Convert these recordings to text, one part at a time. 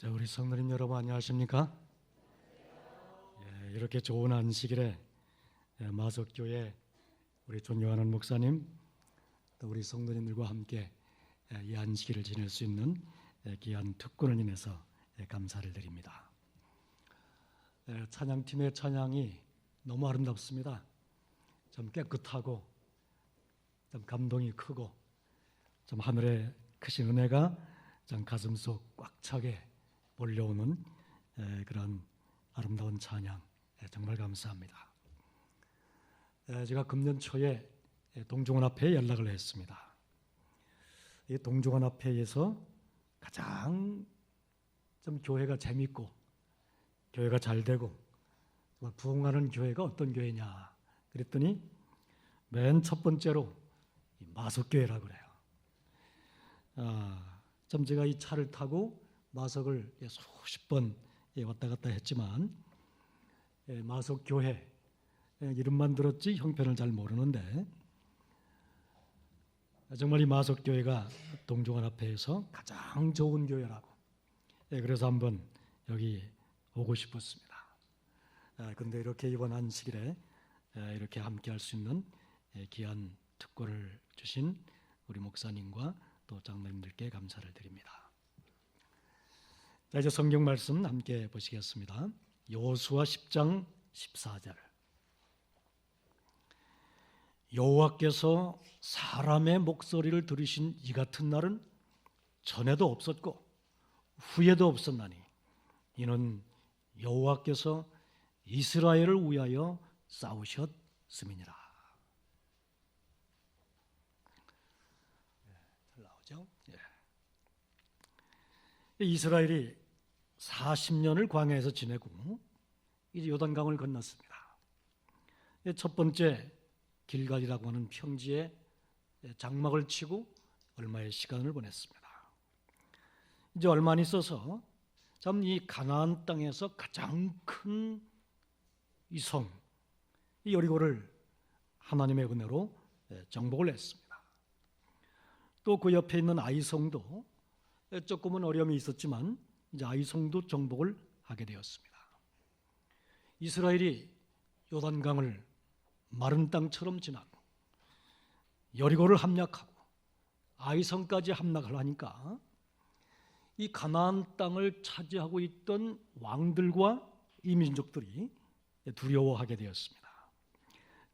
자, 우리 성도님 여러분 안녕하십니까? 이렇게 좋은 안식일에 마석교회 우리 존경하는 목사님 또 우리 성도님들과 함께 이 안식일을 지낼 수 있는 귀한 특권을 인해서 감사를 드립니다. 찬양팀의 찬양이 너무 아름답습니다. 좀 깨끗하고 좀 감동이 크고 좀 하늘의 크신 은혜가 좀 가슴속 꽉 차게 몰려오는 그런 아름다운 찬양 정말 감사합니다. 제가 금년 초에 동종원 앞에 연락을 했습니다. 이 동종원 앞에에서 가장 좀 교회가 재밌고 교회가 잘 되고 부흥하는 교회가 어떤 교회냐 그랬더니 맨 첫 번째로 마석교회라고 그래요. 좀 제가 이 차를 타고 마석을 수십 번 왔다 갔다 했지만 마석교회 이름만 들었지 형편을 잘 모르는데 정말 이 마석교회가 동종원 앞에서 가장 좋은 교회라고 그래서 한번 여기 오고 싶었습니다. 그런데 이렇게 이번 안식일에 이렇게 함께 할 수 있는 귀한 특권을 주신 우리 목사님과 또 장로님들께 감사를 드립니다. 자, 이제 성경 말씀 함께 보시겠습니다. 여호수아 10장 14절. 여호와께서 사람의 목소리를 들으신 이 같은 날은 전에도 없었고 후에도 없었나니 이는 여호와께서 이스라엘을 위하여 싸우셨음이니라. 잘 나오죠? 이스라엘이 40년을 광야에서 지내고 이제 요단강을 건넜습니다. 첫 번째 길갈이라고 하는 평지에 장막을 치고 얼마의 시간을 보냈습니다. 이제 얼마 안 있어서 참 이 가나안 땅에서 가장 큰 이 성, 이 여리고를 하나님의 은혜로 정복을 했습니다. 또 그 옆에 있는 아이성도 조금은 어려움이 있었지만 이제 아이성도 정복을 하게 되었습니다. 이스라엘이 요단강을 마른 땅처럼 지나고 여리고를 함락하고 아이성까지 함락을 하니까 이 가나안 땅을 차지하고 있던 왕들과 이 민족들이 두려워하게 되었습니다.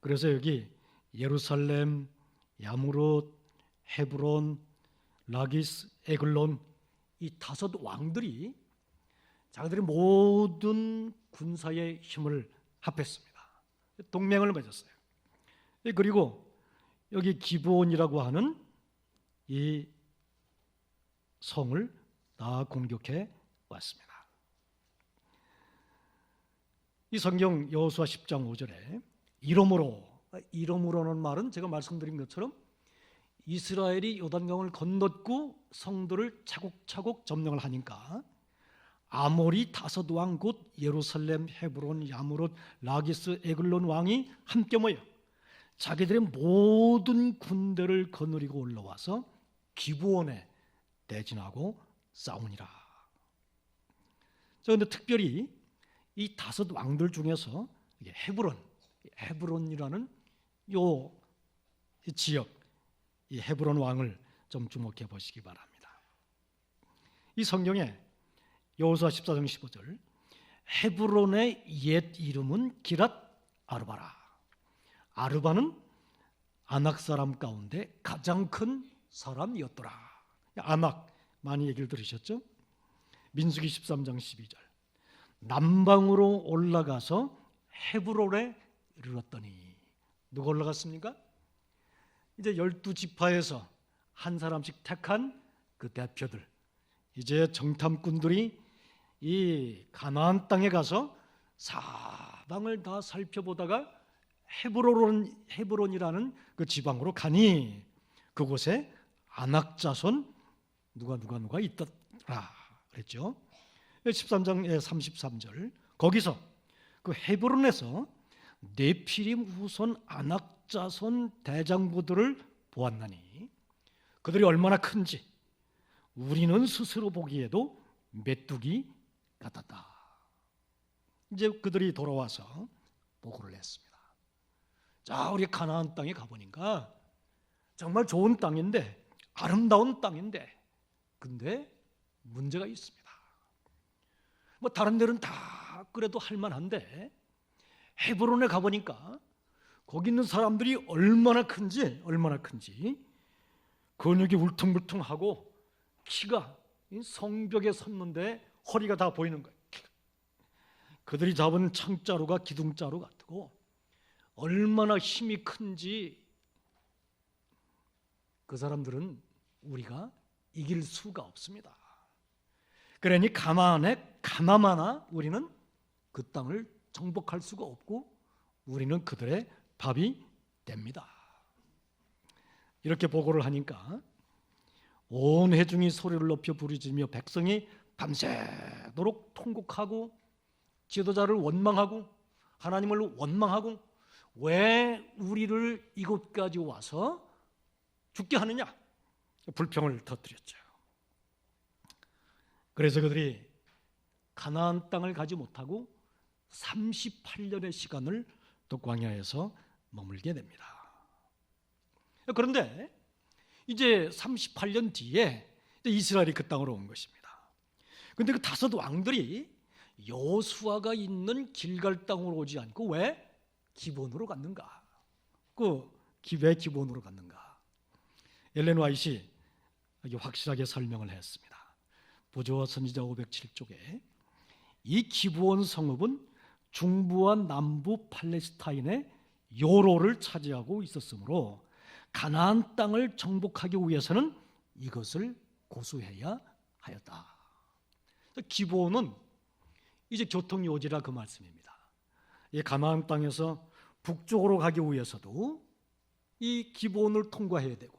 그래서 여기 예루살렘, 야무롯, 헤브론, 라기스, 에글론 이 다섯 왕들이 자기들의 모든 군사의 힘을 합했습니다. 동맹을 맺었어요. 그리고 여기 기브온이라고 하는 이 성을 다 공격해 왔습니다. 이 성경 여호수아 10장 5절에 이러므로는 말은 제가 말씀드린 것처럼 이스라엘이 요단강을 건넜고 성도를 차곡차곡 점령을 하니까 아모리 다섯 왕 곧 예루살렘, 헤브론, 야무롯, 라기스, 에글론 왕이 함께 모여 자기들의 모든 군대를 거느리고 올라와서 기브온에 대진하고 싸우니라. 그런데 특별히 이 다섯 왕들 중에서 헤브론이라는 요 지역, 이 헤브론 왕을 좀 주목해 보시기 바랍니다. 이 성경에 여호수아 14장 15절 헤브론의 옛 이름은 기랏 아르바라. 아르바는 아낙 사람 가운데 가장 큰 사람이었더라. 아낙 많이 얘기를 들으셨죠? 민수기 13장 12절 남방으로 올라가서 헤브론에 이르렀더니 누가 올라갔습니까? 이제 12지파에서 한 사람씩 택한 그 대표들 이제 정탐꾼들이 이 가나안 땅에 가서 사방을 다 살펴보다가 헤브론이라는 그 지방으로 가니 그곳에 아낙 자손 누가 있더라 그랬죠. 13장 33절 거기서 그 헤브론에서 네피림 후손 아낙 자손 대장부들을 보았나니 그들이 얼마나 큰지 우리는 스스로 보기에도 메뚜기 같았다. 이제 그들이 돌아와서 보고를 했습니다. 자, 우리 가나안 땅에 가보니까 정말 좋은 땅인데, 아름다운 땅인데, 근데 문제가 있습니다. 뭐 다른 데는 다 그래도 할만한데 헤브론에 가보니까 거기 있는 사람들이 얼마나 큰지 근육이 울퉁불퉁하고 키가 성벽에 섰는데 허리가 다 보이는 거예요. 그들이 잡은 창자루가 기둥자루 같고 얼마나 힘이 큰지 그 사람들은 우리가 이길 수가 없습니다. 그러니 가나마나 우리는 그 땅을 정복할 수가 없고 우리는 그들의 밥이 됩니다. 이렇게 보고를 하니까 온 회중이 소리를 높여 부르짖으며 백성이 밤새도록 통곡하고 지도자를 원망하고 하나님을 원망하고 왜 우리를 이곳까지 와서 죽게 하느냐, 불평을 터뜨렸죠. 그래서 그들이 가나안 땅을 가지 못하고 38년의 시간을 또 광야에서 머물게 됩니다. 그런데 이제 38년 뒤에 이스라엘이 그 땅으로 온 것입니다. 그런데 그 다섯 왕들이 여호수아가 있는 길갈 땅으로 오지 않고 왜 기본으로 갔는가? 왜 기본으로 갔는가? 엘렌 화이트가 확실하게 설명을 했습니다. 보조와 선지자 507쪽에 이 기브온 성읍은 중부와 남부 팔레스타인의 요로를 차지하고 있었으므로 가나안 땅을 정복하기 위해서는 이것을 고수해야 하였다. 기브온은 이제 교통요지라 그 말씀입니다. 이 가나안 땅에서 북쪽으로 가기 위해서도 이 기브온을 통과해야 되고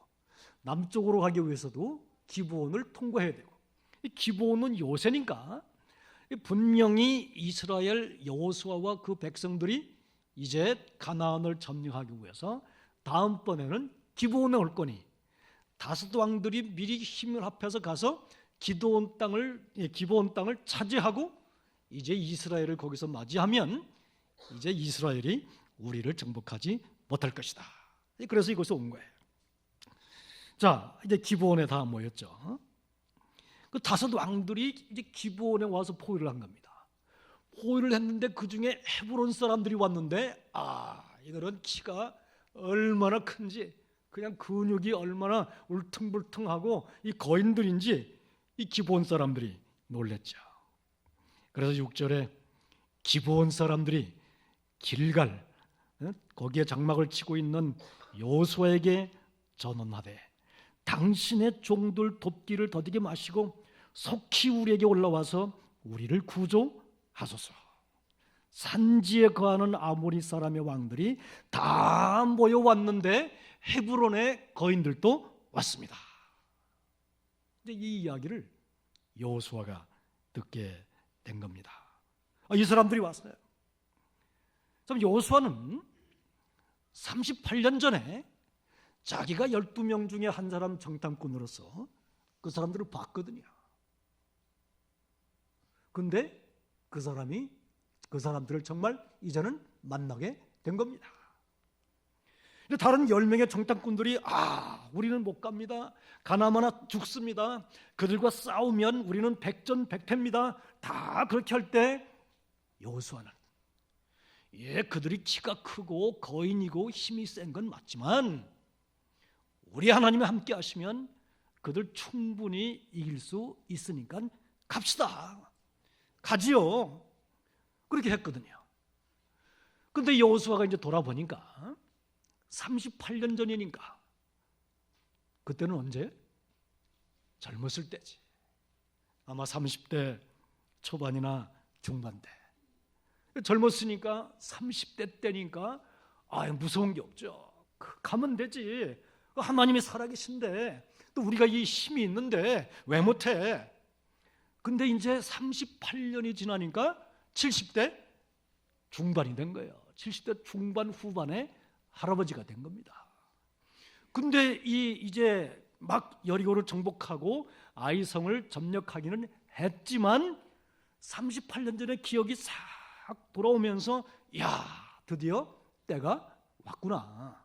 남쪽으로 가기 위해서도 기브온을 통과해야 되고, 이 기브온은 요새니까 분명히 이스라엘 여호수아와 그 백성들이 이제 가나안을 점령하기 위해서 다음번에는 기브온에 올 거니 다섯 왕들이 미리 힘을 합해서 가서 기브온 땅을 차지하고 이제 이스라엘을 거기서 맞이하면 이제 이스라엘이 우리를 정복하지 못할 것이다. 그래서 이곳에 온 거예요. 자, 이제 기브온에 다 모였죠. 그 다섯 왕들이 이제 기브온에 와서 포위를 한 겁니다. 포위를 했는데 그 중에 헤브론 사람들이 왔는데 이들은 키가 얼마나 큰지, 그냥 근육이 얼마나 울퉁불퉁하고 이 거인들인지 이 기브온 사람들이 놀랬죠. 그래서 6절에 기브온 사람들이 길갈 거기에 장막을 치고 있는 여호수아에게 전언하되 당신의 종들 돕기를 더디게 마시고 속히 우리에게 올라와서 우리를 구조하소서. 산지에 거하는 아모리 사람의 왕들이 다 모여왔는데 헤브론의 거인들도 왔습니다. 근데 이 이야기를 여호수아가 듣게 된 겁니다. 이 사람들이 왔어요. 그럼 여호수아는 38년 전에 자기가 12명 중에 한 사람 정탐꾼으로서 그 사람들을 봤거든요. 근데 그 사람들을 정말 이제는 만나게 된 겁니다. 다른 10명의 정탐꾼들이 우리는 못 갑니다. 가나마나 죽습니다. 그들과 싸우면 우리는 백전백패입니다. 다 그렇게 할 때 여호수아는 그들이 키가 크고 거인이고 힘이 센 건 맞지만 우리 하나님이 함께 하시면 그들 충분히 이길 수 있으니까 갑시다. 가지요. 그렇게 했거든요. 그런데 여호수아가 이제 돌아보니까 38년 전이니까 그때는 언제? 젊었을 때지. 아마 30대 초반이나 중반 때. 젊었으니까 30대 때니까 무서운 게 없죠. 가면 되지. 하나님이 살아계신데 또 우리가 이 힘이 있는데 왜 못해? 근데 이제 38년이 지나니까 70대 중반이 된 거예요. 70대 중반 후반에 할아버지가 된 겁니다. 근데 이제 막 여리고를 정복하고 아이성을 점령하기는 했지만 38년 전에 기억이 싹 돌아오면서 야, 드디어 때가 왔구나.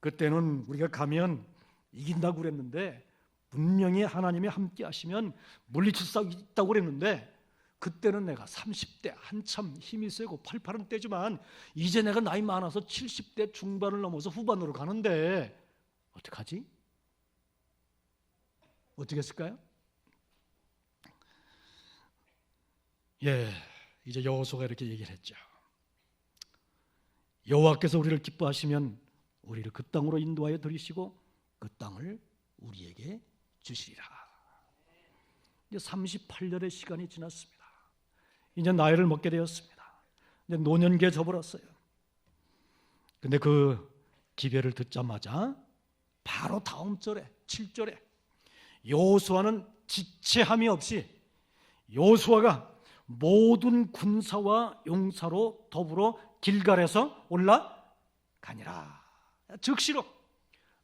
그때는 우리가 가면 이긴다고 그랬는데, 분명히 하나님이 함께 하시면 물리칠 수 있다고 그랬는데, 그때는 내가 30대 한참 힘이 세고 팔팔한 때지만 이제 내가 나이 많아서 70대 중반을 넘어서 후반으로 가는데 어떡하지? 어떻게 했을까요? 이제 여호수아가 이렇게 얘기를 했죠. 여호와께서 우리를 기뻐하시면 우리를 그 땅으로 인도하여 들이시고 그 땅을 우리에게 주시리라. 이제 38년의 시간이 지났습니다. 이제 나이를 먹게 되었습니다. 이제 노년기에 접어들었어요. 근데 그 기별을 듣자마자 바로 다음 절에 7절에 여호수아는 지체함이 없이 여호수아가 모든 군사와 용사로 더불어 길갈에서 올라가니라. 즉시로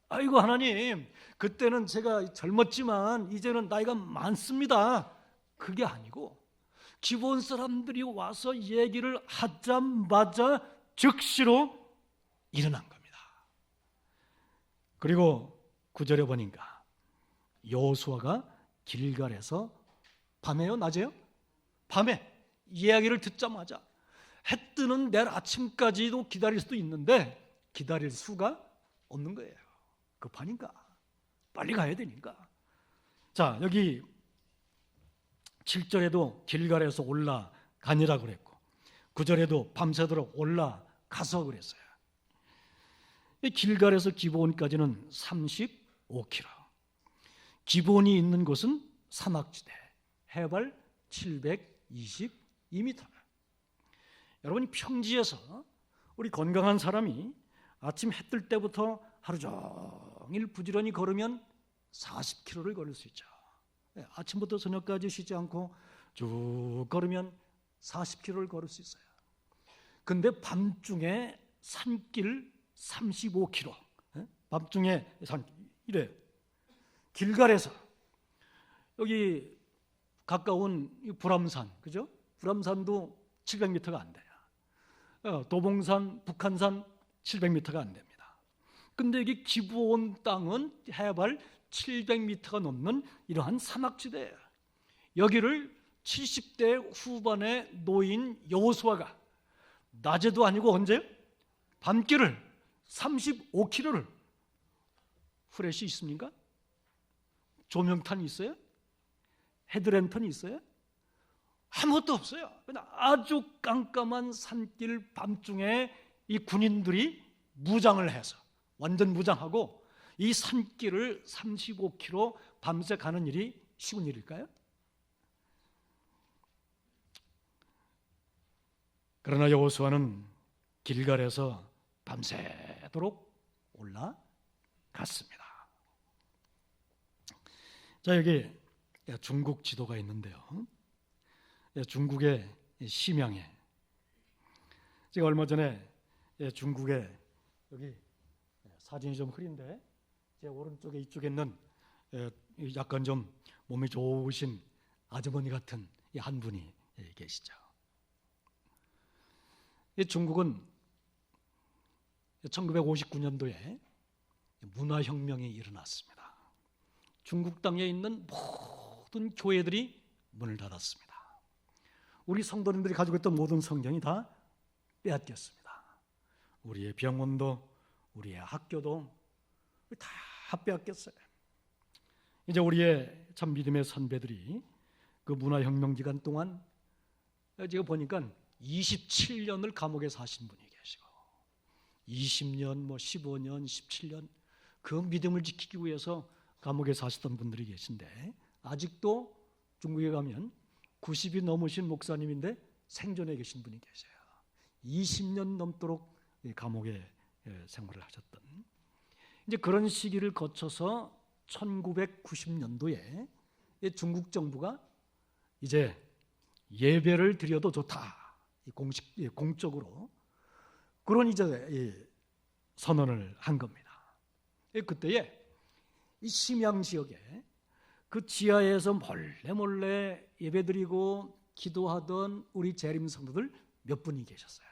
아이고 하나님, 그때는 제가 젊었지만 이제는 나이가 많습니다. 그게 아니고 기브온 사람들이 와서 얘기를 하자마자 즉시로 일어난 겁니다. 그리고 9절에 보니까 여호수아가 길갈에서 밤에요? 낮에요? 밤에 이야기를 듣자마자 해 뜨는 내일 아침까지도 기다릴 수도 있는데 기다릴 수가 없는 거예요. 급하니까 빨리 가야 되니까. 자, 여기 7절에도 길갈에서 올라가니라 그랬고 9절에도 밤새도록 올라가서 그랬어요. 길갈에서 기브온까지는 35km. 기브온이 있는 곳은 산악지대, 해발 722m. 여러분이 평지에서 우리 건강한 사람이 아침 해 뜰 때부터 하루 종일 부지런히 걸으면 40km를 걸을 수 있죠. 아침부터 저녁까지 쉬지 않고 쭉 걸으면 40km를 걸을 수 있어요. 근데 밤중에 산길 35km, 밤중에 산길 이래. 길갈에서 여기 가까운 불암산, 그죠? 불암산도 700m가 안 돼요. 도봉산, 북한산 700m가 안 됩니다. 근데 여기 기브온 땅은 해발 700m가 넘는 이러한 산악지대예요. 여기를 70대 후반의 노인 여호수아가 낮에도 아니고 언제요? 밤길을 35km를 후레쉬 있습니까? 조명탄이 있어요? 헤드랜턴이 있어요? 아무것도 없어요. 그냥 아주 깜깜한 산길 밤중에 이 군인들이 무장을 해서 완전 무장하고 이 산길을 35km 밤새 가는 일이 쉬운 일일까요? 그러나 여호수아는 길갈에서 밤새도록 올라갔습니다. 자, 여기 중국 지도가 있는데요. 중국의 심양에 제가 얼마 전에 중국에 여기 사진이 좀 흐린데 제 오른쪽에 이쪽에 있는 약간 좀 몸이 좋으신 아주머니 같은 한 분이 계시죠. 중국은 1959년도에 문화혁명이 일어났습니다. 중국 땅에 있는 모든 교회들이 문을 닫았습니다. 우리 성도님들이 가지고 있던 모든 성경이 다 빼앗겼습니다. 우리의 병원도 우리의 학교도 다 빼앗겼어요. 이제 우리의 참 믿음의 선배들이 그 문화혁명 기간 동안 제가 보니까 27년을 감옥에 사신 분이 계시고 20년, 15년, 17년 그 믿음을 지키기 위해서 감옥에 사셨던 분들이 계신데 아직도 중국에 가면 90이 넘으신 목사님인데 생존해 계신 분이 계세요. 20년 넘도록 감옥에 생활을 하셨던 이제 그런 시기를 거쳐서 1990년도에 중국 정부가 이제 예배를 드려도 좋다. 공적으로 그런 이제 선언을 한 겁니다. 그때에 이 심양 지역에 그 지하에서 몰래 예배드리고 기도하던 우리 재림 성도들 몇 분이 계셨어요.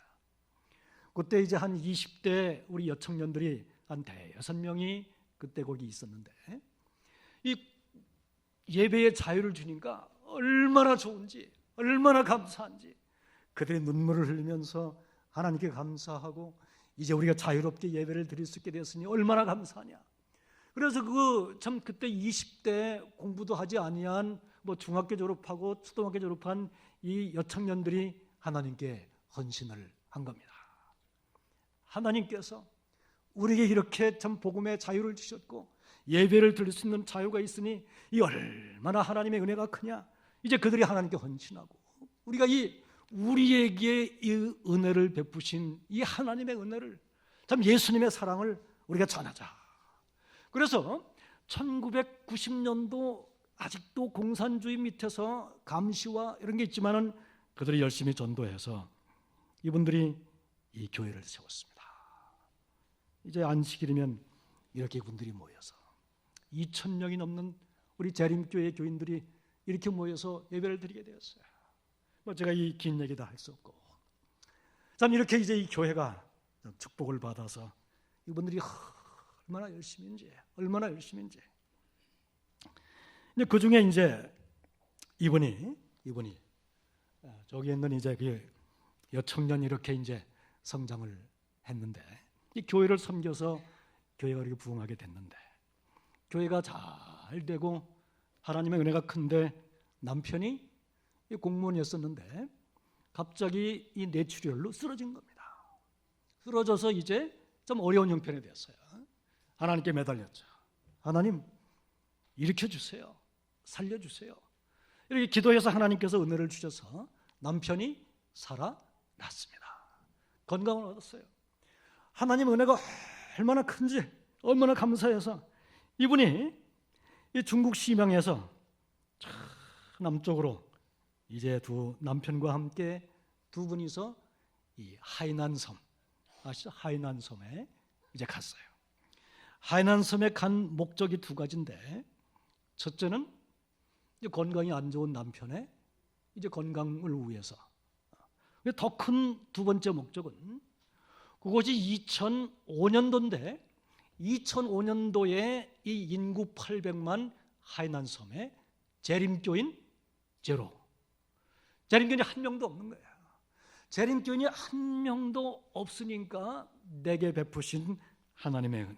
그때 이제 한 20대 우리 여청년들이 한 5-6명이 그때 거기 있었는데, 이 예배의 자유를 주니까 얼마나 좋은지, 얼마나 감사한지 그들의 눈물을 흘리면서 하나님께 감사하고, 이제 우리가 자유롭게 예배를 드릴 수 있게 되었으니 얼마나 감사하냐. 그래서 참 그때 20대 공부도 하지 아니한 중학교 졸업하고 초등학교 졸업한 이 여청년들이 하나님께 헌신을 한 겁니다. 하나님께서 우리에게 이렇게 참 복음의 자유를 주셨고 예배를 드릴 수 있는 자유가 있으니 이 얼마나 하나님의 은혜가 크냐. 이제 그들이 하나님께 헌신하고, 우리가 우리에게 이 은혜를 베푸신 이 하나님의 은혜를, 참 예수님의 사랑을 우리가 전하자. 그래서 1990년도 아직도 공산주의 밑에서 감시와 이런 게 있지만은 그들이 열심히 전도해서 이분들이 이 교회를 세웠습니다. 이제 안식일이면 이렇게 분들이 모여서 2,000명이 넘는 우리 재림교회 교인들이 이렇게 모여서 예배를 드리게 되었어요. 제가 이 긴 얘기 다 할 수 없고, 참 이렇게 이제 이 교회가 축복을 받아서 이분들이 얼마나 열심인지. 근데 그 중에 이제 이분이 저기 있는 이제 그 여청년 이렇게 이제 성장을 했는데, 이 교회를 섬겨서 교회가 이렇게 부흥하게 됐는데, 교회가 잘 되고 하나님의 은혜가 큰데 남편이 공무원이었었는데 갑자기 이 뇌출혈로 쓰러진 겁니다. 쓰러져서 이제 좀 어려운 형편이 됐어요. 하나님께 매달렸죠. 하나님 일으켜주세요. 살려주세요. 이렇게 기도해서 하나님께서 은혜를 주셔서 남편이 살아났습니다. 건강을 얻었어요. 하나님 은혜가 얼마나 큰지 얼마나 감사해서 이분이 이 중국 심양에서 남쪽으로 이제 남편과 함께 두 분이서 이 하이난섬 아시죠? 하이난섬에 이제 갔어요. 하이난섬에 간 목적이 두 가지인데, 첫째는 이제 건강이 안 좋은 남편의 이제 건강을 위해서, 더 큰 두 번째 목적은 그것이 2005년도인데 2005년도에 이 인구 800만 하이난섬에 재림교인 제로, 재림교인이 한 명도 없는 거예요. 재림교인이 한 명도 없으니까 내게 베푸신 하나님의 은혜,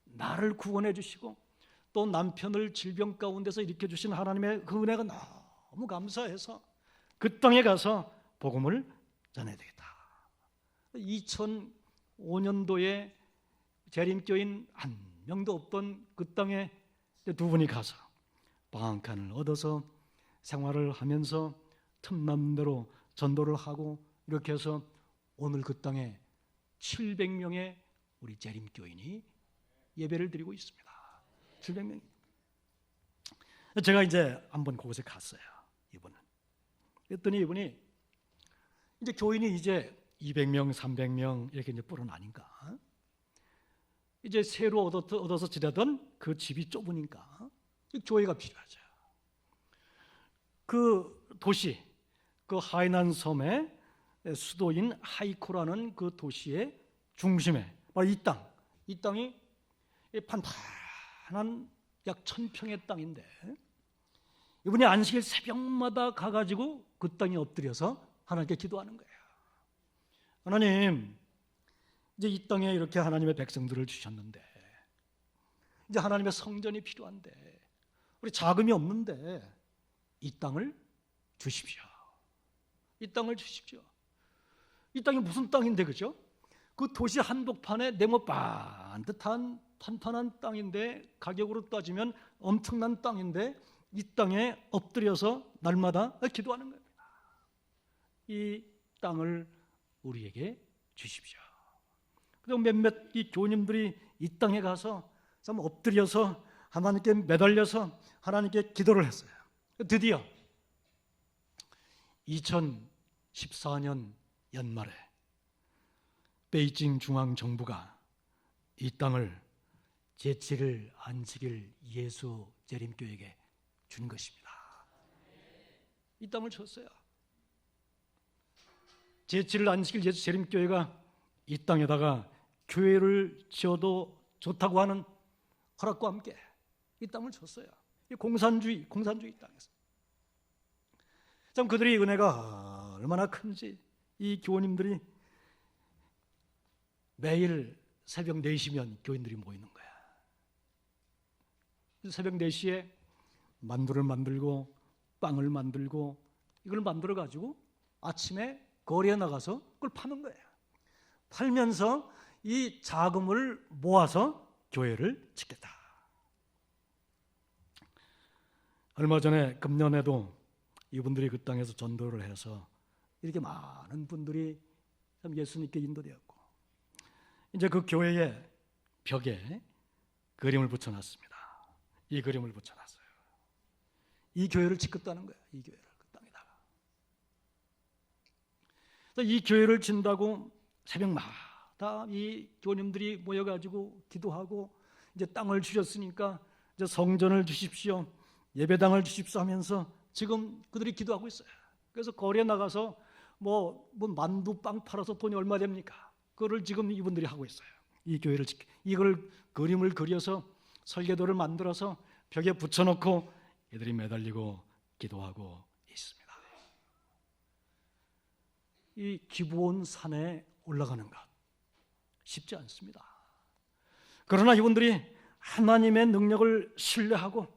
나를 구원해 주시고 또 남편을 질병 가운데서 일으켜 주신 하나님의 그 은혜가 너무 감사해서 그 땅에 가서 복음을 전해야 되겠다. 2005년도에 재림교인 한 명도 없던 그 땅에 두 분이 가서 방 한 칸을 얻어서 생활을 하면서 틈남대로 전도를 하고, 이렇게 해서 오늘 그 땅에 700명의 우리 재림교인이 예배를 드리고 있습니다. 700명. 제가 이제 한번 그곳에 갔어요. 이분은. 그랬더니 이분이 이제 교인이 이제 200명, 300명 이렇게 이제 불어나니까 이제 새로 얻어서 지내던 그 집이 좁으니까 교회가 필요하죠. 그 도시, 그 하이난 섬의 수도인 하이코라는 그 도시의 중심에 바로 이 땅이 판판한 약 1,000평의 땅인데, 이분이 안식일 새벽마다 가가지고 그 땅에 엎드려서 하나님께 기도하는 거예요. 하나님, 이제 이 땅에 이렇게 하나님의 백성들을 주셨는데 이제 하나님의 성전이 필요한데 우리 자금이 없는데 이 땅을 주십시오. 이 땅을 주십시오. 이 땅이 무슨 땅인데, 그죠? 그 도시 한복판에 네모 반듯한 판판한 땅인데, 가격으로 따지면 엄청난 땅인데 이 땅에 엎드려서 날마다 기도하는 겁니다. 이 땅을 우리에게 주십시오. 그리고 몇몇 이 교님들이 이 땅에 가서 좀 엎드려서 하나님께 매달려서 하나님께 기도를 했어요. 드디어 2014년 연말에 베이징 중앙정부가 이 땅을 제7일 안식일 예수 재림교회에게 준 것입니다. 이 땅을 줬어요. 제7일 안식일 예수 재림교회가 이 땅에다가 교회를 지어도 좋다고 하는 허락과 함께 이 땅을 줬어요. 이 공산주의 땅에서. 참 그들의 은혜가 얼마나 큰지 이 교우님들이 매일 새벽 4시면 교인들이 모이는 거야. 새벽 4시에 만두를 만들고 빵을 만들고 이걸 만들어 가지고 아침에 거리에 나가서 그걸 파는 거예요. 팔면서 이 자금을 모아서 교회를 짓겠다. 얼마 전에 금년에도 이분들이 그 땅에서 전도를 해서 이렇게 많은 분들이 참 예수님께 인도되었고, 이제 그 교회의 벽에 그림을 붙여놨습니다. 이 그림을 붙여놨어요. 이 교회를 짓겠다는 거예요. 이 교회를 그 땅에다가. 이 교회를 짓는다고 새벽마다 이 교우님들이 모여가지고 기도하고, 이제 땅을 주셨으니까 이제 성전을 주십시오, 예배당을 주십시오 하면서 지금 그들이 기도하고 있어요. 그래서 거리에 나가서 뭐 만두 빵 팔아서 돈이 얼마 됩니까? 그거를 지금 이분들이 하고 있어요. 이 교회를 이걸 그림을 그려서 설계도를 만들어서 벽에 붙여놓고 애들이 매달리고 기도하고 있습니다. 이 기브온 산에 올라가는 것 쉽지 않습니다. 그러나 이분들이 하나님의 능력을 신뢰하고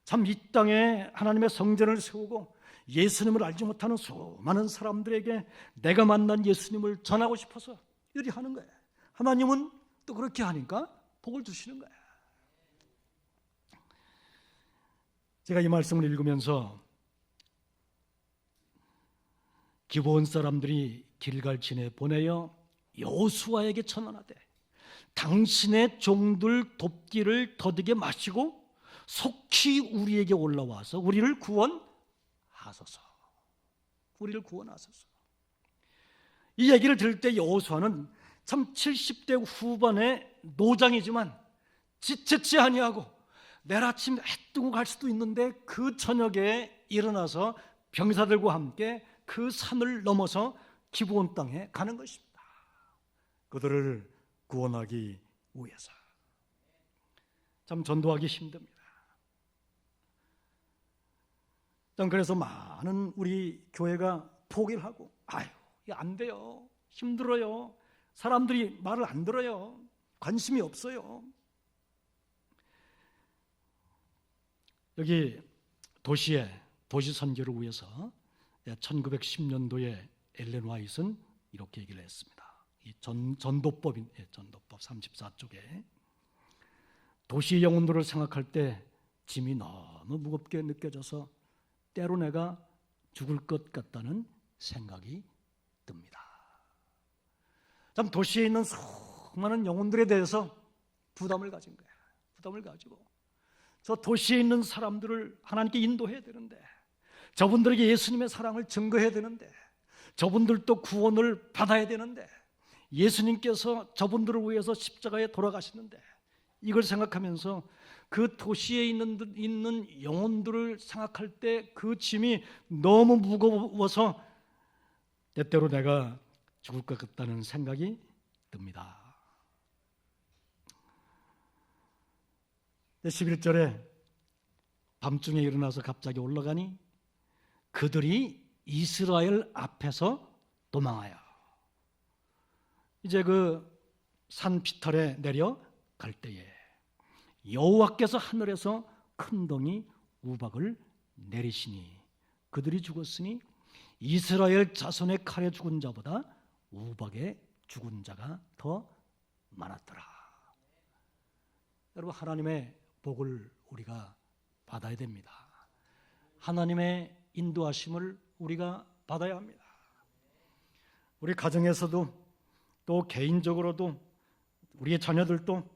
참 이 땅에 하나님의 성전을 세우고 예수님을 알지 못하는 수많은 사람들에게 내가 만난 예수님을 전하고 싶어서 이들이 하는 거예요. 하나님은 또 그렇게 하니까 복을 주시는 거예요. 제가 이 말씀을 읽으면서 기브온 사람들이 길갈진에 보내어 여호수아에게 천언하되 당신의 종들 돕기를 더디게 마시고 속히 우리에게 올라와서 우리를 구원하소서. 우리를 구원하소서. 이 얘기를 들을 때 여호수아는 참 70대 후반의 노장이지만 지체치 아니하고 내일 아침 해 뜨고 갈 수도 있는데 그 저녁에 일어나서 병사들과 함께 그 산을 넘어서 기브온 땅에 가는 것입니다. 그들을 구원하기 위해서. 참 전도하기 힘듭니다. 참 그래서 많은 우리 교회가 포기를 하고 안 돼요, 힘들어요, 사람들이 말을 안 들어요, 관심이 없어요. 여기 도시 선교를 위해서 1910년도에 엘렌 화이트는 이렇게 얘기를 했습니다. 이 전도법 34쪽에 도시 영혼들을 생각할 때 짐이 너무 무겁게 느껴져서 때로 내가 죽을 것 같다는 생각이 듭니다. 참 도시에 있는 수많은 영혼들에 대해서 부담을 가진 거예요. 부담을 가지고 저 도시에 있는 사람들을 하나님께 인도해야 되는데, 저분들에게 예수님의 사랑을 증거해야 되는데, 저분들도 구원을 받아야 되는데, 예수님께서 저분들을 위해서 십자가에 돌아가시는데, 이걸 생각하면서 그 도시에 있는 영혼들을 생각할 때 그 짐이 너무 무거워서 때때로 내가 죽을 것 같다는 생각이 듭니다. 11절에 밤중에 일어나서 갑자기 올라가니 그들이 이스라엘 앞에서 도망하여 이제 그 산 피털에 내려갈 때에 여호와께서 하늘에서 큰 덩이 우박을 내리시니 그들이 죽었으니 이스라엘 자손의 칼에 죽은 자보다 우박에 죽은 자가 더 많았더라. 여러분, 하나님의 복을 우리가 받아야 됩니다. 하나님의 인도하심을 우리가 받아야 합니다. 우리 가정에서도 또 개인적으로도 우리의 자녀들도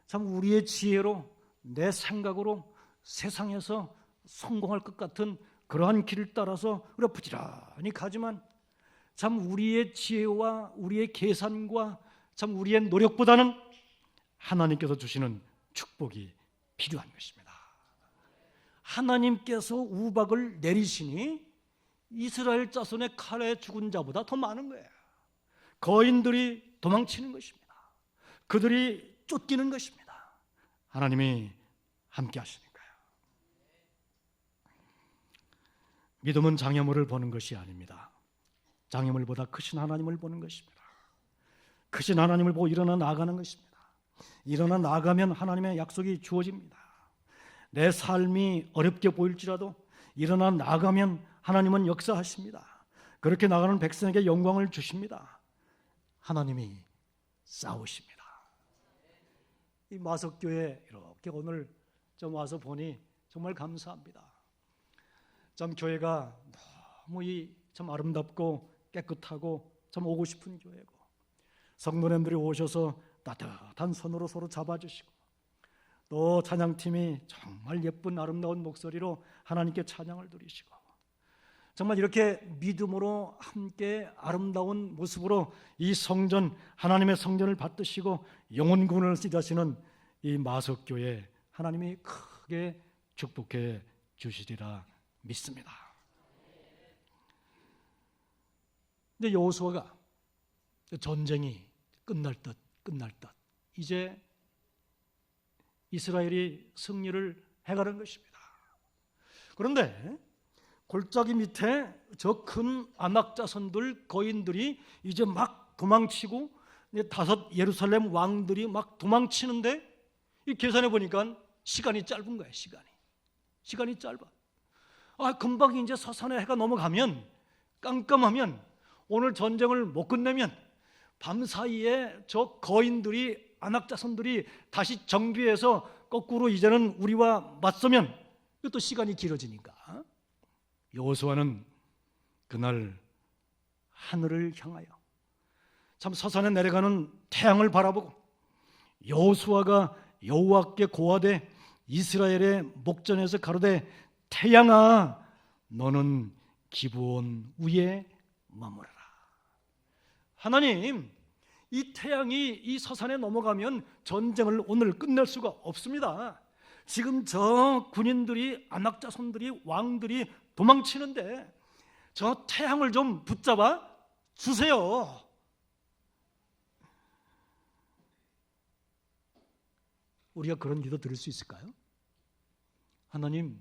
참 우리의 지혜로 내 생각으로 세상에서 성공할 것 같은 그러한 길을 따라서 우리가 부지런히 가지만 참 우리의 지혜와 우리의 계산과 참 우리의 노력보다는 하나님께서 주시는 축복이 필요한 것입니다. 하나님께서 우박을 내리시니 이스라엘 자손의 칼에 죽은 자보다 더 많은 거예요. 거인들이 도망치는 것입니다. 그들이 쫓기는 것입니다. 하나님이 함께 하시니까요. 믿음은 장애물을 보는 것이 아닙니다. 장애물보다 크신 하나님을 보는 것입니다. 크신 하나님을 보고 일어나 나가는 것입니다. 일어나 나가면 하나님의 약속이 주어집니다. 내 삶이 어렵게 보일지라도 일어나 나가면 하나님은 역사하십니다. 그렇게 나가는 백성에게 영광을 주십니다. 하나님이 싸우십니다. 이 마석교회 이렇게 오늘 좀 와서 보니 정말 감사합니다. 참 교회가 너무 참 아름답고 깨끗하고 참 오고 싶은 교회고, 성도님들이 오셔서 따뜻한 손으로 서로 잡아주시고, 또 찬양팀이 정말 예쁜 아름다운 목소리로 하나님께 찬양을 드리시고, 정말 이렇게 믿음으로 함께 아름다운 모습으로 이 성전, 하나님의 성전을 받드시고 영혼군을 쓰시는 이 마석교회, 하나님이 크게 축복해 주시리라 믿습니다. 근데 여호수아가 전쟁이 끝날 듯 이제 이스라엘이 승리를 해가는 것입니다. 그런데 골짜기 밑에 저 큰 아낙 자손들, 거인들이 이제 막 도망치고, 다섯 예루살렘 왕들이 막 도망치는데, 이 계산해 보니까 시간이 짧은 거예요. 시간이 짧아. 금방 이제 서산의 해가 넘어가면, 깜깜하면, 오늘 전쟁을 못 끝내면 밤 사이에 저 거인들이, 아낙 자손들이 다시 정비해서 거꾸로 이제는 우리와 맞서면 이것도 시간이 길어지니까 여호수아는 그날 하늘을 향하여 참 서산에 내려가는 태양을 바라보고, 여호수아가 여호와께 고하되 이스라엘의 목전에서 가로되 태양아 너는 기브온 위에 머무르라. 하나님, 이 태양이 이 서산에 넘어가면 전쟁을 오늘 끝낼 수가 없습니다. 지금 저 군인들이, 아낙 자손들이, 왕들이 도망치는데 저 태양을 좀 붙잡아 주세요. 우리가 그런 기도 드릴 수 있을까요? 하나님,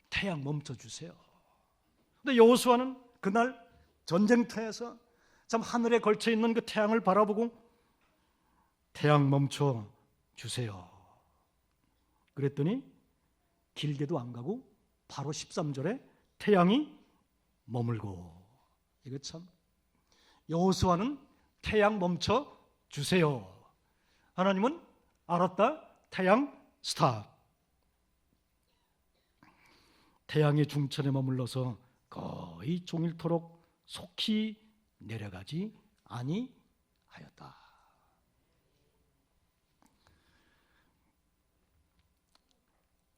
태양 멈춰 주세요. 근데 여호수아는 그날 전쟁터에서 참 하늘에 걸쳐 있는 그 태양을 바라보고 태양 멈춰 주세요. 그랬더니 길게도 안 가고 바로 13절에 태양이 머물고, 이거 참 여호수아는 태양 멈춰 주세요. 하나님은 알았다, 태양 스탑. 태양이 중천에 머물러서 거의 종일토록 속히 내려가지 아니하였다.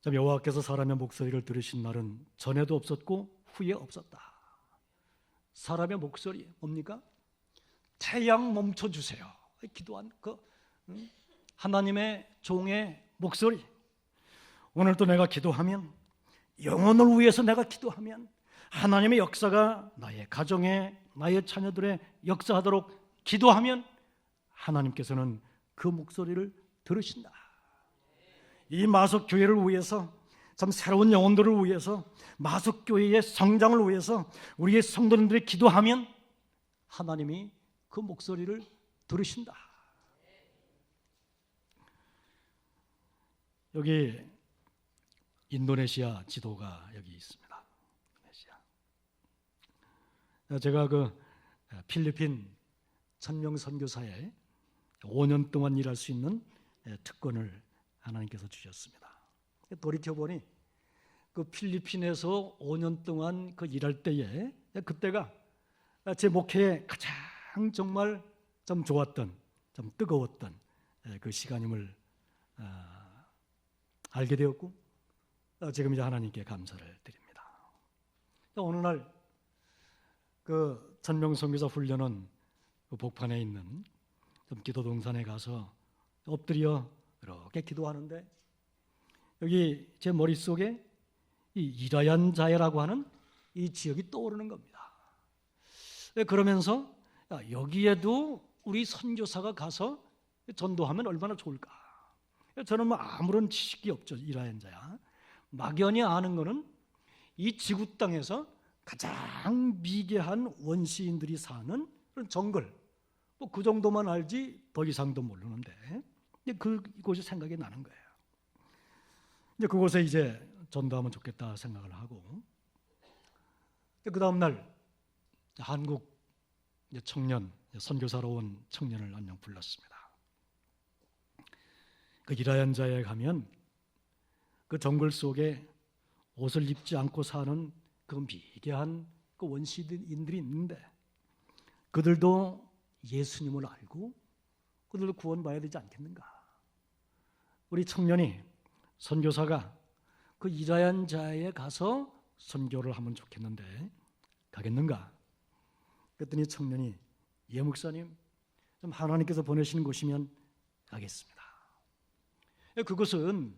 여호와께서 사람의 목소리를 들으신 날은 전에도 없었고 후에 없었다. 사람의 목소리 뭡니까? 태양 멈춰주세요. 기도한 하나님의 종의 목소리. 오늘도 내가 기도하면, 영혼을 위해서 내가 기도하면 하나님의 역사가 나의 가정에, 나의 자녀들의 역사하도록 기도하면 하나님께서는 그 목소리를 들으신다. 이 마석교회를 위해서, 참 새로운 영혼들을 위해서, 마석교회의 성장을 위해서 우리의 성도님들이 기도하면 하나님이 그 목소리를 들으신다. 여기 인도네시아 지도가 여기 있습니다. 제가 그 필리핀 천명 선교사에 5년 동안 일할 수 있는 특권을 하나님께서 주셨습니다. 돌이켜보니 그 필리핀에서 5년 동안 그 일할 때에, 그때가 제 목회에 가장 정말 좀 좋았던, 좀 뜨거웠던 그 시간임을 알게 되었고, 지금 이제 하나님께 감사를 드립니다. 어느 날 그 천명선교사 훈련은 그 복판에 있는 좀 기도동산에 가서 엎드려 이렇게 기도하는데, 여기 제 머릿속에 이 이라얀자야라고 하는 이 지역이 떠오르는 겁니다. 그러면서 여기에도 우리 선교사가 가서 전도하면 얼마나 좋을까. 저는 뭐 아무런 지식이 없죠. 이라얀자야. 막연히 아는 거는 이 지구 땅에서 가장 미개한 원시인들이 사는 그런 정글, 뭐 그 정도만 알지 더 이상도 모르는데 그곳이 생각이 나는 거예요. 이제 그곳에 이제 전도하면 좋겠다 생각을 하고, 그 다음 날 한국 청년, 선교사로 온 청년을 한 명 불렀습니다. 그 이라얀자에 가면 그 정글 속에 옷을 입지 않고 사는 그 미개한 그 원시인들이 있는데, 그들도 예수님을 알고 그들도 구원받아야 되지 않겠는가. 우리 청년이, 선교사가 그 이라얀자에 가서 선교를 하면 좋겠는데 가겠는가? 그랬더니 청년이, 예 목사님, 좀 하나님께서 보내시는 곳이면 가겠습니다. 그것은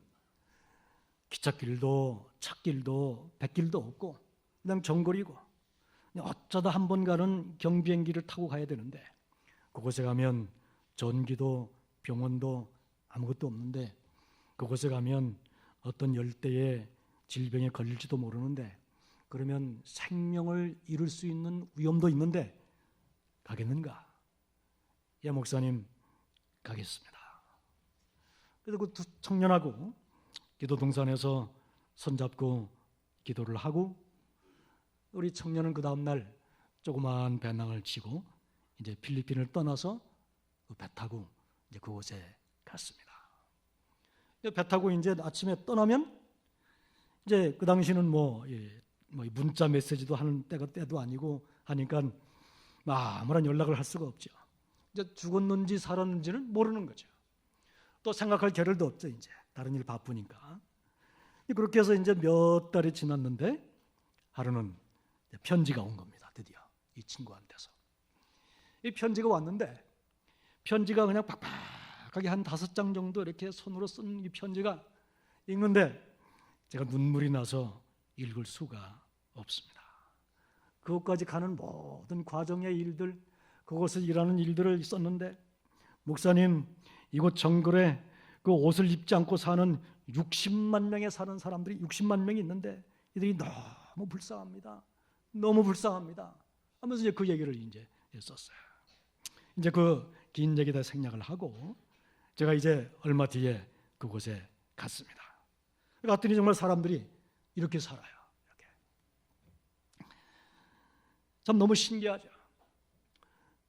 기찻길도 찻길도 백길도 없고 그냥 정거리고 어쩌다 한 번 가는 경비행기를 타고 가야 되는데, 그곳에 가면 전기도 병원도 아무것도 없는데, 그곳에 가면 어떤 열대의 질병에 걸릴지도 모르는데, 그러면 생명을 잃을 수 있는 위험도 있는데 가겠는가? 예 목사님, 가겠습니다. 그래서 그 두 청년하고 기도 동산에서 손잡고 기도를 하고, 우리 청년은 그 다음날 조그마한 배낭을 치고 이제 필리핀을 떠나서 그 배 타고 이제 그곳에 갔습니다. 배 타고 이제 아침에 떠나면 이제 그 당시는 뭐 문자 메시지도 하는 때도 아니고 하니까 아무런 연락을 할 수가 없죠. 이제 죽었는지 살았는지는 모르는 거죠. 또 생각할 겨를도 없죠. 이제 다른 일 바쁘니까. 그렇게 해서 이제 몇 달이 지났는데 하루는 편지가 온 겁니다. 드디어 이 친구한테서 이 편지가 왔는데, 편지가 그냥 빡빡하게 한 5장 정도 이렇게 손으로 쓴 이 편지가 읽는데 제가 눈물이 나서 읽을 수가 없습니다. 그것까지 가는 모든 과정의 일들, 그곳에서 일하는 일들을 썼는데, 목사님, 이곳 정글에 그 옷을 입지 않고 사는 60만 명에 사는 사람들이 60만 명이 있는데 이들이 너무 불쌍합니다. 너무 불쌍합니다. 하면서 이제 그 얘기를 이제 썼어요. 이제 그 긴 얘기다 생략을 하고 제가 이제 얼마 뒤에 그곳에 갔습니다. 갔더니 정말 사람들이 이렇게 살아요. 이렇게. 참 너무 신기하죠.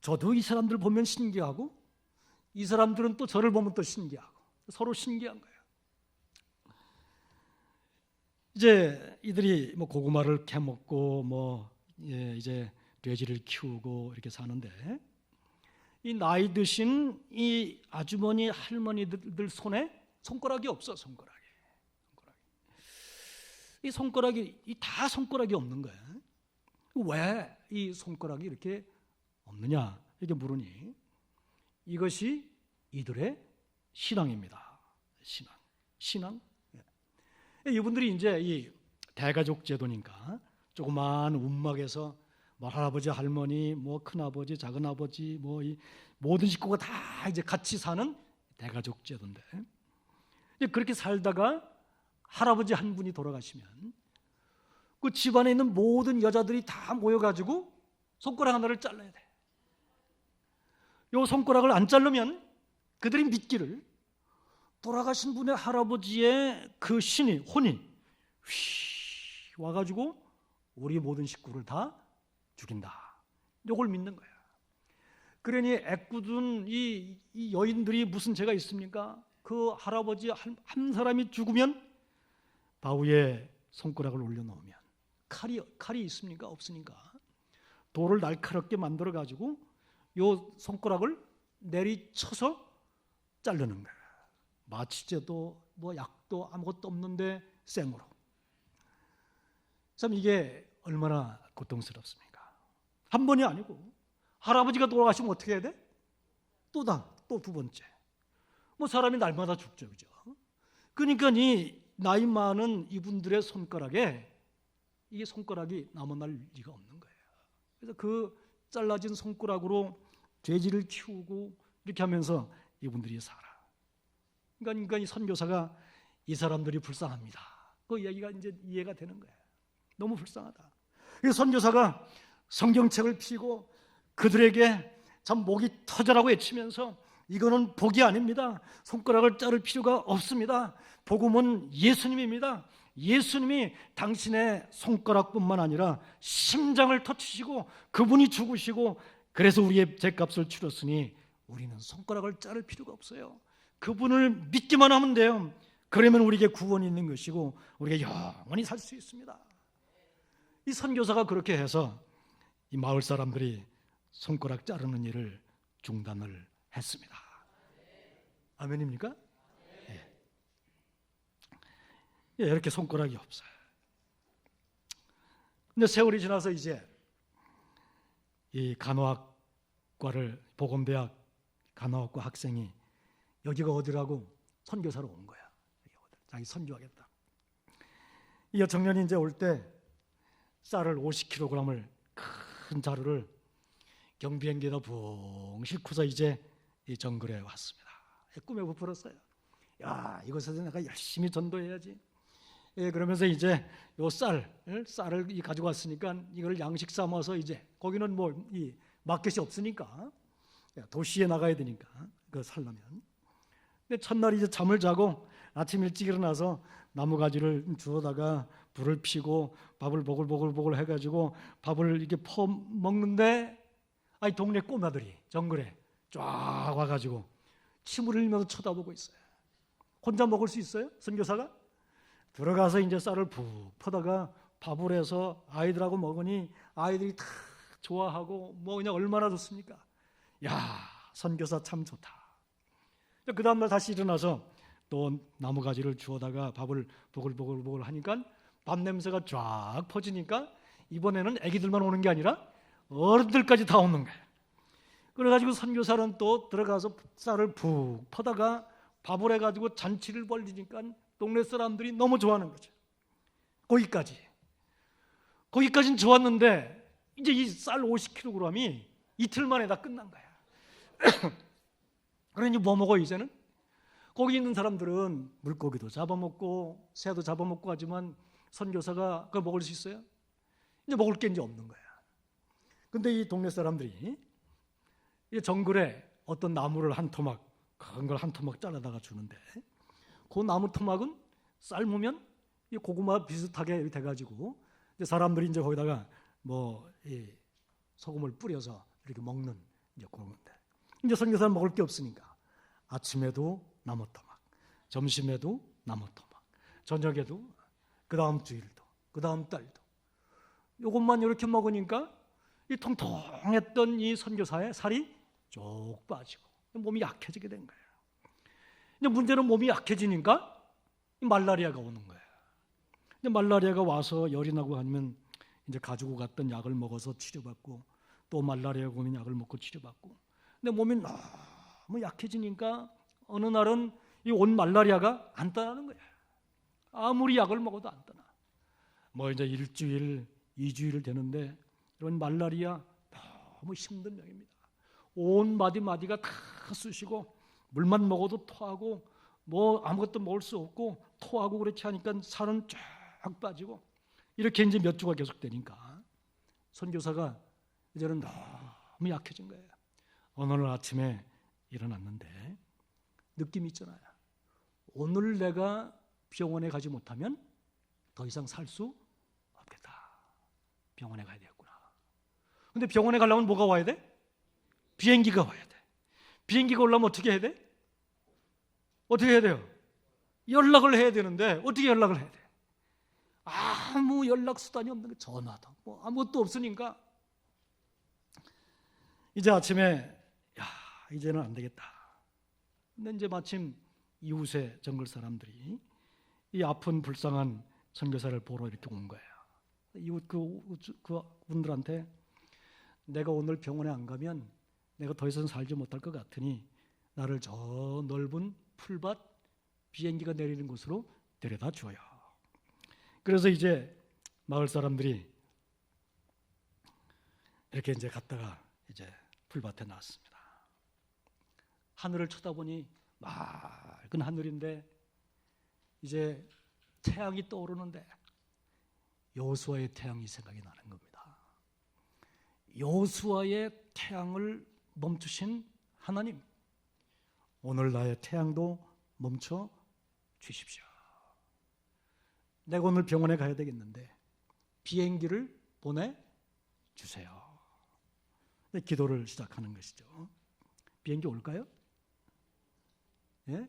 저도 이 사람들 보면 신기하고 이 사람들은 또 저를 보면 또 신기하고 서로 신기한 거예요. 이제 이들이 뭐 고구마를 캐먹고 이제 돼지를 키우고 이렇게 사는데, 이 나이 드신 이 아주머니 할머니들 손에 손가락이 없어. 이 손가락이 다 손가락이 없는 거예요. 왜 이 손가락이 이렇게 없느냐 이렇게 물으니, 이것이 이들의 신앙입니다. 신앙. 이분들이 이제 이 대가족 제도니까 조그만 움막에서 뭐 할아버지, 할머니, 뭐 큰아버지, 작은아버지, 뭐 이 모든 식구가 다 이제 같이 사는 대가족 제도인데, 그렇게 살다가 할아버지 한 분이 돌아가시면 그 집안에 있는 모든 여자들이 다 모여가지고 손가락 하나를 잘라야 돼. 요 손가락을 안 자르면 그들이 믿기를 돌아가신 분의 할아버지의 그 신이, 혼이 와가지고 우리 모든 식구를 다 죽인다. 이걸 믿는 거야. 그러니 애꿎은 이 여인들이 무슨 죄가 있습니까? 그 할아버지 한 사람이 죽으면 바위에 손가락을 올려놓으면 칼이 있습니까? 없으니까 돌을 날카롭게 만들어가지고 요 손가락을 내리쳐서 자르는 거야. 마취제도 뭐 약도 아무것도 없는데 생으로. 참 이게 얼마나 고통스럽습니까? 한 번이 아니고 할아버지가 돌아가시면 어떻게 해야 돼? 또 두 번째. 뭐 사람이 날마다 죽죠, 그죠? 그러니까 이 나이 많은 이분들의 손가락에 이게 손가락이 남아날 리가 없는 거예요. 그래서 그 잘라진 손가락으로 돼지를 키우고 이렇게 하면서 이분들이 살아. 그러니까 이 선교사가 이 사람들이 불쌍합니다. 그 이야기가 이제 이해가 되는 거예요. 너무 불쌍하다. 그래서 선교사가 성경책을 펴고 그들에게 참 목이 터져라고 외치면서 이거는 복이 아닙니다. 손가락을 자를 필요가 없습니다. 복음은 예수님입니다. 예수님이 당신의 손가락뿐만 아니라 심장을 터치시고 그분이 죽으시고 그래서 우리의 죄값을 치렀으니 우리는 손가락을 자를 필요가 없어요. 그분을 믿기만 하면 돼요. 그러면 우리에게 구원이 있는 것이고 우리가 영원히 살 수 있습니다. 이 선교사가 그렇게 해서 이 마을 사람들이 손가락 자르는 일을 중단을 했습니다. 아멘입니까? 예, 이렇게 손가락이 없어요. 근데 세월이 지나서 이제 이 간호학과를 보건대학 간호학과 학생이 여기가 어디라고 선교사로 온 거야. 자기 선교하겠다. 이 여청년이 이제 올 때 쌀을 50kg을 큰 자루를 경비행기에다 붕 싣고서 이제 이 정글에 왔습니다. 꿈에 부풀었어요. 야, 이곳에서 내가 열심히 전도해야지. 예, 그러면서 이제 요 쌀을 가지고 왔으니까 이걸 양식 삼아서 이제 거기는 뭐 이 마켓이 없으니까 도시에 나가야 되니까 그 살려면. 근데 첫날 이제 잠을 자고 아침 일찍 일어나서 나무가지를 주워다가 불을 피고 밥을 보글보글 해가지고 밥을 이렇게 퍼 먹는데 아이 동네 꼬마들이 정글에 쫙 와가지고 침을 흘리면서 쳐다보고 있어요. 혼자 먹을 수 있어요? 선교사가? 들어가서 이제 쌀을 푹 퍼다가 밥을 해서 아이들하고 먹으니 아이들이 다 좋아하고 뭐 그냥 얼마나 좋습니까? 야, 선교사 참 좋다. 그 다음날 다시 일어나서 또 나무가지를 주워다가 밥을 보글보글 하니까 밥 냄새가 쫙 퍼지니까 이번에는 애기들만 오는 게 아니라 어른들까지 다 오는 거예요. 그래가지고 선교사는 또 들어가서 쌀을 푹 퍼다가 밥을 해가지고 잔치를 벌리니까 동네 사람들이 너무 좋아하는 거죠. 거기까지는 좋았는데 이제 이 쌀 50kg이 이틀 만에 다 끝난 거야. 그러니 뭐 먹어 이제는? 거기 있는 사람들은 물고기도 잡아먹고 새도 잡아먹고 하지만 선교사가 그걸 먹을 수 있어요? 이제 먹을 게 이제 없는 거야. 근데 이 동네 사람들이 이 정글에 어떤 나무를 한 토막, 큰 걸 한 토막 잘라다가 주는데 그 나무 토막은 삶으면 이 고구마 비슷하게 돼가지고 이제 사람들이 이제 거기다가 뭐 이 소금을 뿌려서 이렇게 먹는 이제 그런 건데 이제 선교사는 먹을 게 없으니까 아침에도 나무 토막, 점심에도 나무 토막, 저녁에도 그 다음 주일도, 그 다음 달도 이것만 이렇게 먹으니까 이 통통했던 이 선교사의 살이 쭉 빠지고 몸이 약해지게 된 거예요. 근데 문제는 몸이 약해지니까 말라리아가 오는 거예요. 근데 말라리아가 와서 열이 나고 하면 이제 가지고 갔던 약을 먹어서 치료받고 또 말라리아가 오면 약을 먹고 치료받고 근데 몸이 너무 약해지니까 어느 날은 이 온 말라리아가 안 떠나는 거예요. 아무리 약을 먹어도 안 떠나. 뭐 이제 일주일, 2주일 되는데 이런 말라리아 너무 힘든 병입니다. 온 마디마디가 다 쑤시고 물만 먹어도 토하고 뭐 아무것도 먹을 수 없고 토하고 그렇게 하니까 살은 쫙 빠지고 이렇게 이제 몇 주가 계속되니까 선교사가 이제는 너무 약해진 거예요. 어느 날 아침에 일어났는데 느낌이 있잖아요. 오늘 내가 병원에 가지 못하면 더 이상 살 수 없겠다. 병원에 가야 되겠구나. 근데 병원에 가려면 뭐가 와야 돼? 비행기가 와야 돼. 비행기가 오려면 어떻게 해야 돼? 어떻게 해야 돼요? 연락을 해야 되는데 어떻게 연락을 해야 돼? 아무 연락 수단이 없는 거 전화도 뭐 아무것도 없으니까 이제 아침에 이제는 안 되겠다. 근데 이제 마침 이웃의 정글 사람들이 이 아픈 불쌍한 선교사를 보러 이렇게 온 거예요. 이웃 그 분들한테 내가 오늘 병원에 안 가면 내가 더 이상 살지 못할 것 같으니 나를 저 넓은 풀밭 비행기가 내리는 곳으로 데려다 줘요. 그래서 이제 마을 사람들이 이렇게 이제 갔다가 이제 풀밭에 나왔습니다. 하늘을 쳐다보니 맑은 하늘인데 이제 태양이 떠오르는데 여호수아의 태양이 생각이 나는 겁니다. 여호수아의 태양을 멈추신 하나님, 오늘 나의 태양도 멈춰 주십시오. 내가 오늘 병원에 가야 되겠는데 비행기를 보내주세요. 기도를 시작하는 것이죠. 비행기 올까요? 예?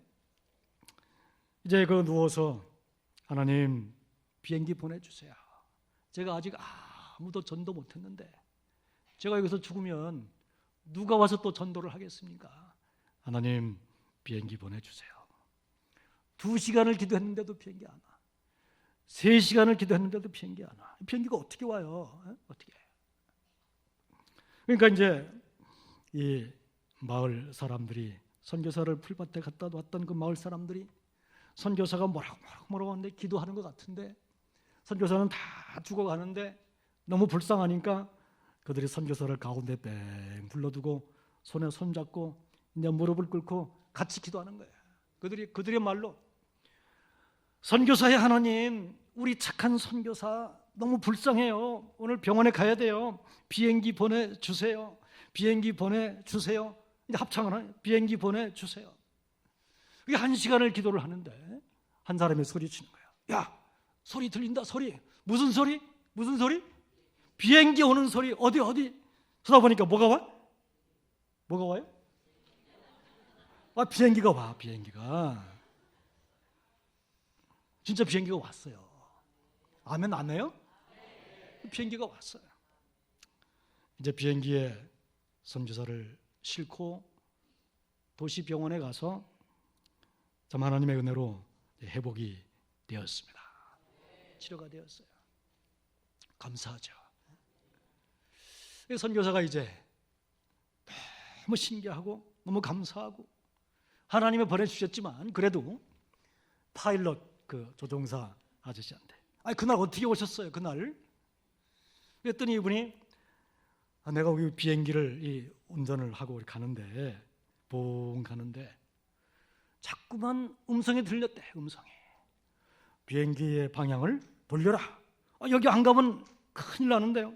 이제 그 누워서 하나님 비행기 보내주세요. 제가 아직 아무도 전도 못했는데 제가 여기서 죽으면 누가 와서 또 전도를 하겠습니까? 하나님 비행기 보내주세요. 2시간을 기도했는데도 비행기 안 와. 3시간을 기도했는데도 비행기 안 와. 비행기가 어떻게 와요? 어떻게? 그러니까 이제 이 마을 사람들이 선교사를 풀밭에 갖다 놨던 그 마을 사람들이 선교사가 뭐라고 하는데 기도하는 것 같은데 선교사는 다 죽어가는데 너무 불쌍하니까 그들이 선교사를 가운데 뺑 불러두고 손에 손잡고 이제 무릎을 꿇고 같이 기도하는 거예요. 그들의 말로 선교사의 하나님, 우리 착한 선교사 너무 불쌍해요. 오늘 병원에 가야 돼요. 비행기 보내주세요. 비행기 보내주세요. 이제 합창을 하요. 비행기 보내주세요. 이게 1시간을 기도를 하는데 한 사람이 소리치는 거야. 야, 소리 들린다. 소리. 무슨 소리? 무슨 소리? 비행기 오는 소리. 어디? 쳐다보니까 뭐가 와? 뭐가 와요? 비행기가 와. 비행기가. 진짜 비행기가 왔어요. 아멘 안 해요? 비행기가 왔어요. 이제 비행기에 선교사를 싣고 도시병원에 가서 참 하나님의 은혜로 회복이 되었습니다. 치료가 되었어요. 감사하죠. 선교사가 이제 너무 신기하고 너무 감사하고 하나님이 보내주셨지만 그래도 파일럿 그 조종사 아저씨한테 그날 어떻게 오셨어요? 그날 그랬더니 이분이 내가 여기 비행기를 운전을 하고 가는데 봉 가는데 자꾸만 음성이 들렸대. 음성이 비행기의 방향을 돌려라. 여기 안 가면 큰일 나는데요.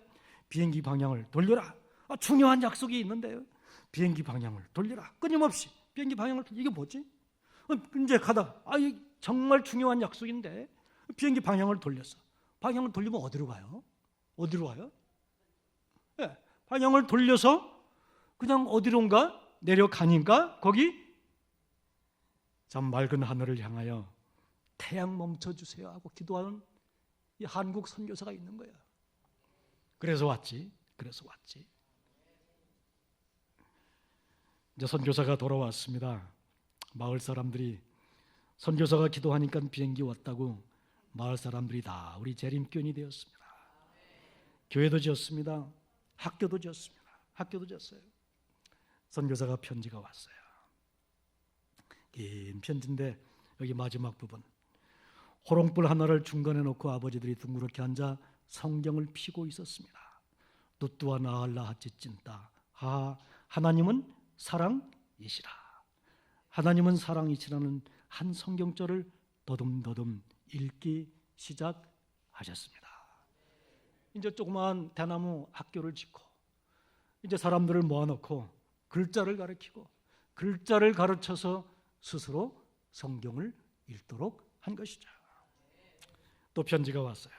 비행기 방향을 돌려라. 중요한 약속이 있는데요. 비행기 방향을 돌려라. 끊임없이 비행기 방향을 이게 뭐지? 이제 가다가 정말 중요한 약속인데 비행기 방향을 돌렸어. 방향을 돌리면 어디로 가요? 어디로 가요? 네, 방향을 돌려서 그냥 어디론가 내려가니까 거기 참 맑은 하늘을 향하여 태양 멈춰주세요 하고 기도하는 이 한국 선교사가 있는 거야. 그래서 왔지. 이제 선교사가 돌아왔습니다. 마을 사람들이 선교사가 기도하니까 비행기 왔다고 마을 사람들이 다 우리 재림교인이 되었습니다. 교회도 지었습니다. 학교도 지었어요. 선교사가 편지가 왔어요. 긴 편지인데 여기 마지막 부분 호롱불 하나를 중간에 놓고 아버지들이 둥그렇게 앉아 성경을 피고 있었습니다. 뚜뚜와 나알라 하찌찐따 하나님은 사랑이시라. 하나님은 사랑이시라는 한 성경절을 더듬더듬 읽기 시작하셨습니다. 이제 조그마한 대나무 학교를 짓고 이제 사람들을 모아놓고 글자를 가르치고 글자를 가르쳐서 스스로 성경을 읽도록 한 것이죠. 또 편지가 왔어요.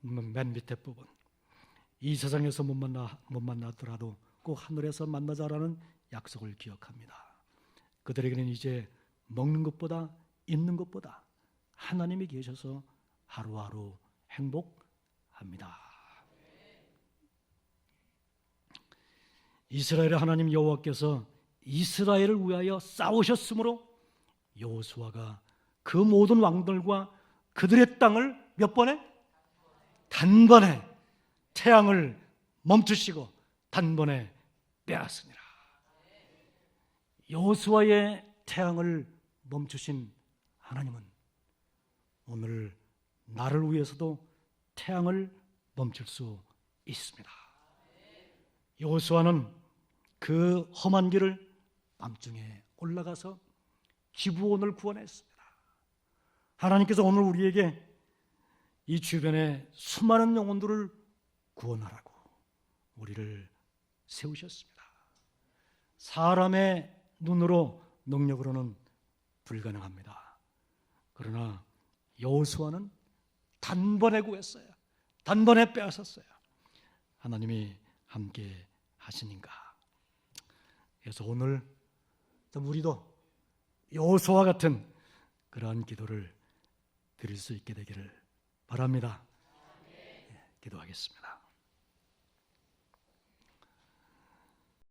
맨 밑에 부분 이 세상에서 못 만나더라도 꼭 하늘에서 만나자라는 약속을 기억합니다. 그들에게는 이제 먹는 것보다 있는 것보다 하나님이 계셔서 하루하루 행복합니다. 이스라엘의 하나님 여호와께서 이스라엘을 위하여 싸우셨으므로 여호수아가 그 모든 왕들과 그들의 땅을 몇 번에? 단번에 태양을 멈추시고 단번에 빼앗으니라. 여호수아의 태양을 멈추신 하나님은 오늘 나를 위해서도 태양을 멈출 수 있습니다. 여호수아는 그 험한 길을 밤중에 올라가서 기브온을 구원했습니다. 하나님께서 오늘 우리에게 이 주변의 수많은 영혼들을 구원하라고 우리를 세우셨습니다. 사람의 눈으로 능력으로는 불가능합니다. 그러나 여호수아는 단번에 구했어요. 단번에 빼앗았어요. 하나님이 함께 하시는가. 그래서 오늘 우리도 여호수아와 같은 그러한 기도를 드릴 수 있게 되기를 바랍니다. 기도하겠습니다.